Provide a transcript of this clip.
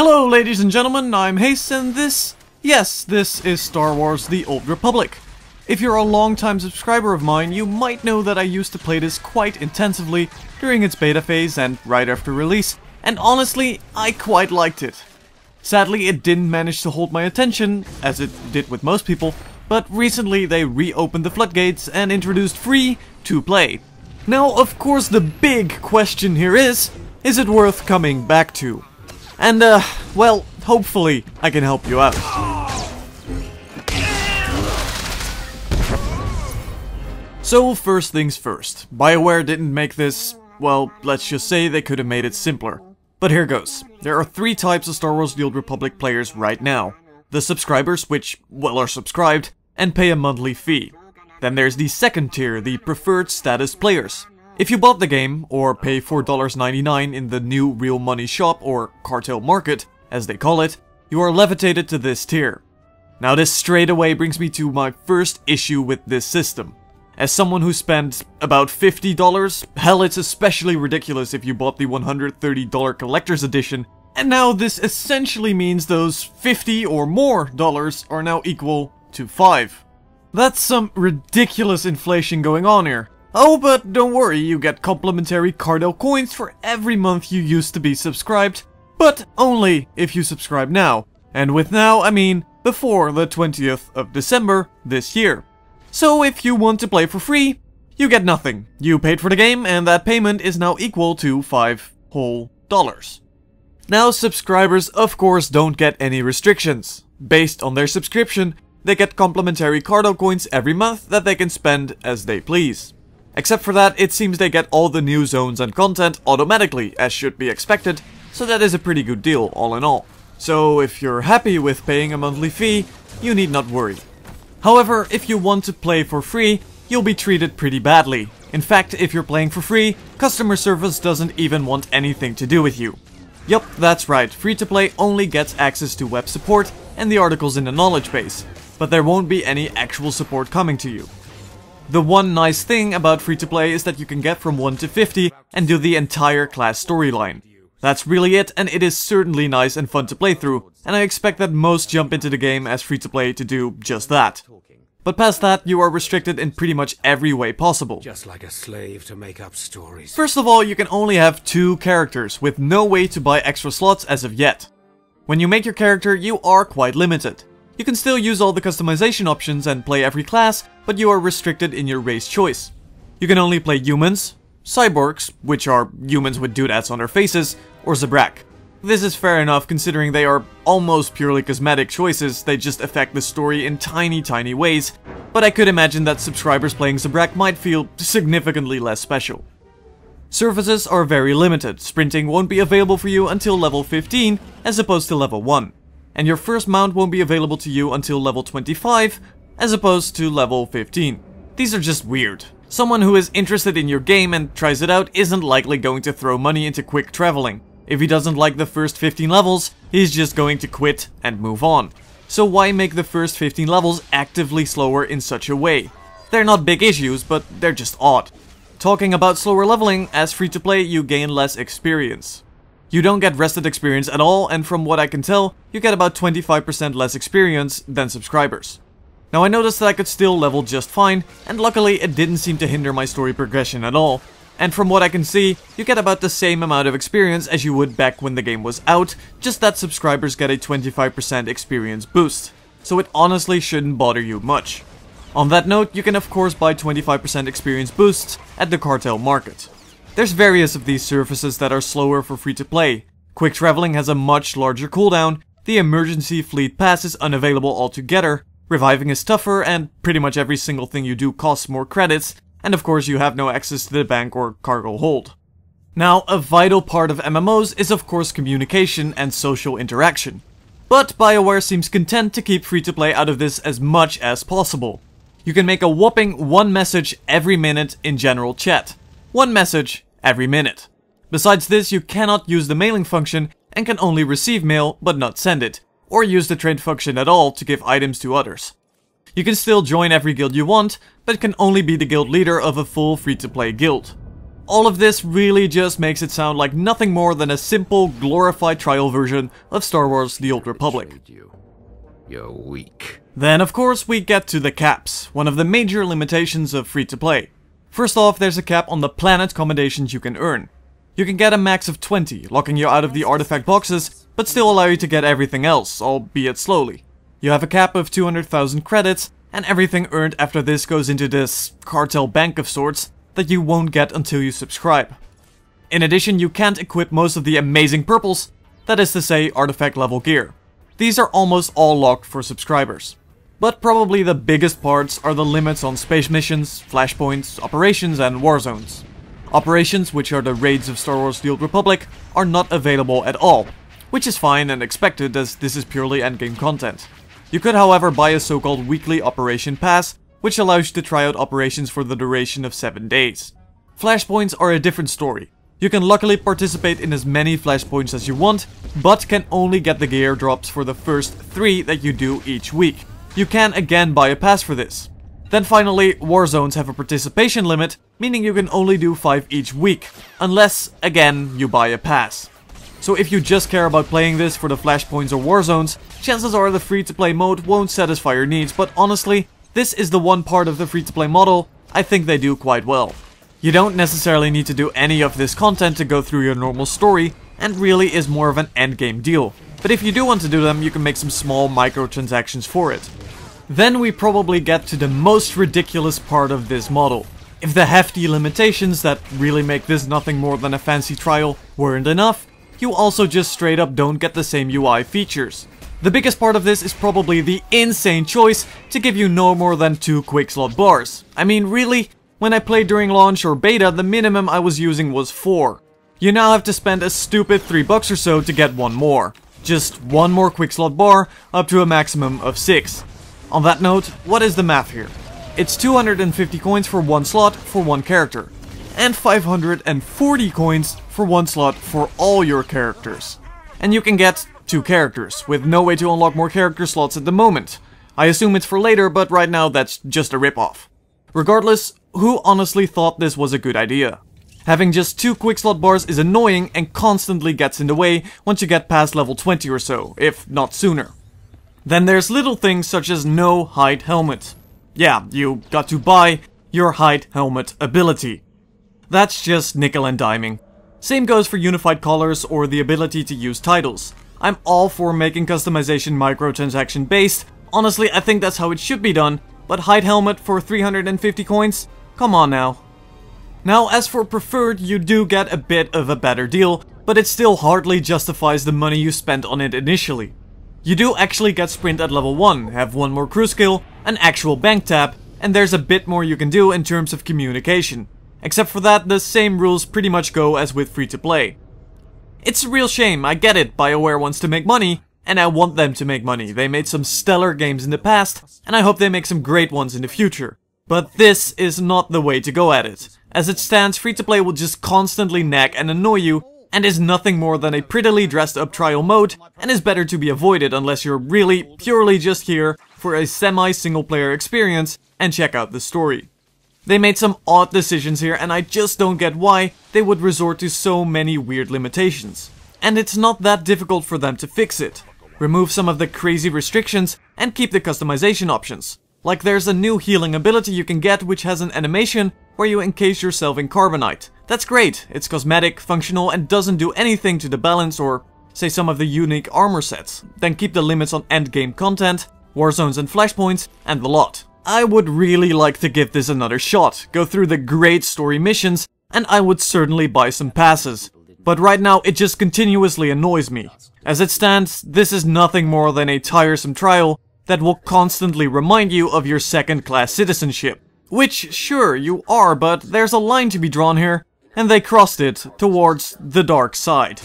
Hello ladies and gentlemen, I'm Haste and this is Star Wars The Old Republic. If you're a long-time subscriber of mine, you might know that I used to play this quite intensively during its beta phase and right after release, and honestly, I quite liked it. Sadly, it didn't manage to hold my attention, as it did with most people, but recently they reopened the floodgates and introduced free to play. Now, of course, the big question here is it worth coming back to? And, well, hopefully I can help you out. So, first things first. BioWare didn't make this, well, let's just say they could have made it simpler. But here goes. There are three types of Star Wars The Old Republic players right now. The subscribers, which, well, are subscribed, and pay a monthly fee. Then there's the second tier, the preferred status players. If you bought the game, or pay $4.99 in the new real money shop, or cartel market, as they call it, you are levitated to this tier. Now this straight away brings me to my first issue with this system. As someone who spent about $50, hell, it's especially ridiculous if you bought the $130 collector's edition, and now this essentially means those $50 or more dollars are now equal to $5. That's some ridiculous inflation going on here. Oh, but don't worry, you get complimentary Cardell coins for every month you used to be subscribed, but only if you subscribe now. And with now, I mean before the 20th of December this year. So if you want to play for free, you get nothing. You paid for the game, and that payment is now equal to $5 whole. Now, subscribers, of course, don't get any restrictions. Based on their subscription, they get complimentary Cardell coins every month that they can spend as they please. Except for that, it seems they get all the new zones and content automatically, as should be expected, so that is a pretty good deal, all in all. So if you're happy with paying a monthly fee, you need not worry. However, if you want to play for free, you'll be treated pretty badly. In fact, if you're playing for free, customer service doesn't even want anything to do with you. Yup, that's right, free-to-play only gets access to web support and the articles in the knowledge base, but there won't be any actual support coming to you. The one nice thing about free-to-play is that you can get from 1 to 50 and do the entire class storyline. That's really it, and it is certainly nice and fun to play through, and I expect that most jump into the game as free-to-play to do just that. But past that, you are restricted in pretty much every way possible. Just like a slave to make up stories. First of all, you can only have 2 characters, with no way to buy extra slots as of yet. When you make your character, you are quite limited. You can still use all the customization options and play every class, but you are restricted in your race choice. You can only play humans, cyborgs, which are humans with doodads on their faces, or Zabrak. This is fair enough considering they are almost purely cosmetic choices, they just affect the story in tiny ways, but I could imagine that subscribers playing Zabrak might feel significantly less special. Surfaces are very limited, sprinting won't be available for you until level 15 as opposed to level 1. And your first mount won't be available to you until level 25, as opposed to level 15. These are just weird. Someone who is interested in your game and tries it out isn't likely going to throw money into quick traveling. If he doesn't like the first 15 levels, he's just going to quit and move on. So why make the first 15 levels actively slower in such a way? They're not big issues, but they're just odd. Talking about slower leveling, as free-to-play you gain less experience. You don't get rested experience at all, and from what I can tell, you get about 25% less experience than subscribers. Now I noticed that I could still level just fine, and luckily it didn't seem to hinder my story progression at all. And from what I can see, you get about the same amount of experience as you would back when the game was out, just that subscribers get a 25% experience boost. So it honestly shouldn't bother you much. On that note, you can of course buy 25% experience boosts at the cartel market. There's various of these surfaces that are slower for free-to-play. Quick traveling has a much larger cooldown, the emergency fleet pass is unavailable altogether, reviving is tougher, and pretty much every single thing you do costs more credits, and of course you have no access to the bank or cargo hold. Now, a vital part of MMOs is of course communication and social interaction. But BioWare seems content to keep free-to-play out of this as much as possible. You can make a whopping 1 message every minute in general chat. 1 message every minute. Besides this, you cannot use the mailing function and can only receive mail but not send it, or use the trade function at all to give items to others. You can still join every guild you want, but can only be the guild leader of a full free-to-play guild. All of this really just makes it sound like nothing more than a simple, glorified trial version of Star Wars: The Old Republic. You're weak. Then of course we get to the caps, one of the major limitations of free-to-play. First off, there's a cap on the planet commendations you can earn. You can get a max of 20, locking you out of the artifact boxes, but still allow you to get everything else, albeit slowly. You have a cap of 200,000 credits, and everything earned after this goes into this cartel bank of sorts that you won't get until you subscribe. In addition, you can't equip most of the amazing purples, that is to say artifact level gear. These are almost all locked for subscribers. But probably the biggest parts are the limits on space missions, flashpoints, operations and war zones. Operations, which are the raids of Star Wars: The Old Republic, are not available at all, which is fine and expected as this is purely endgame content. You could however buy a so-called weekly operation pass, which allows you to try out operations for the duration of 7 days. Flashpoints are a different story. You can luckily participate in as many flashpoints as you want, but can only get the gear drops for the first 3 that you do each week. You can again buy a pass for this. Then finally, war zones have a participation limit, meaning you can only do 5 each week, unless, again, you buy a pass. So if you just care about playing this for the flashpoints or war zones, chances are the free-to-play mode won't satisfy your needs, but honestly, this is the one part of the free-to-play model I think they do quite well. You don't necessarily need to do any of this content to go through your normal story, and really is more of an endgame deal. But if you do want to do them, you can make some small microtransactions for it. Then we probably get to the most ridiculous part of this model. If the hefty limitations that really make this nothing more than a fancy trial weren't enough, you also just straight up don't get the same UI features. The biggest part of this is probably the insane choice to give you no more than 2 quick slot bars. I mean, really, when I played during launch or beta, the minimum I was using was 4. You now have to spend a stupid $3 or so to get 1 more. Just 1 more quick slot bar, up to a maximum of 6. On that note, what is the math here? It's 250 coins for 1 slot for 1 character, and 540 coins for 1 slot for all your characters. And you can get 2 characters, with no way to unlock more character slots at the moment. I assume it's for later, but right now that's just a ripoff. Regardless, who honestly thought this was a good idea? Having just 2 quick slot bars is annoying and constantly gets in the way once you get past level 20 or so, if not sooner. Then there's little things such as no hide helmet. Yeah, you got to buy your hide helmet ability. That's just nickel and diming. Same goes for unified colors or the ability to use titles. I'm all for making customization microtransaction based. Honestly, I think that's how it should be done, but hide helmet for 350 coins? Come on now. Now, as for preferred, you do get a bit of a better deal, but it still hardly justifies the money you spent on it initially. You do actually get sprint at level 1, have 1 more crew skill, an actual bank tap, and there's a bit more you can do in terms of communication. Except for that, the same rules pretty much go as with free-to-play. It's a real shame, I get it, BioWare wants to make money, and I want them to make money. They made some stellar games in the past, and I hope they make some great ones in the future. But this is not the way to go at it. As it stands, free-to-play will just constantly nag and annoy you, and is nothing more than a prettily dressed up trial mode, and is better to be avoided unless you're really purely just here for a semi-single player experience and check out the story. They made some odd decisions here, and I just don't get why they would resort to so many weird limitations. And it's not that difficult for them to fix it. Remove some of the crazy restrictions and keep the customization options. Like there's a new healing ability you can get which has an animation where you encase yourself in carbonite. That's great, it's cosmetic, functional and doesn't do anything to the balance or, say, some of the unique armor sets. Then keep the limits on endgame content, war zones and flashpoints, and the lot. I would really like to give this another shot, go through the great story missions, and I would certainly buy some passes. But right now it just continuously annoys me. As it stands, this is nothing more than a tiresome trial that will constantly remind you of your second-class citizenship. Which, sure, you are, but there's a line to be drawn here, and they crossed it towards the dark side.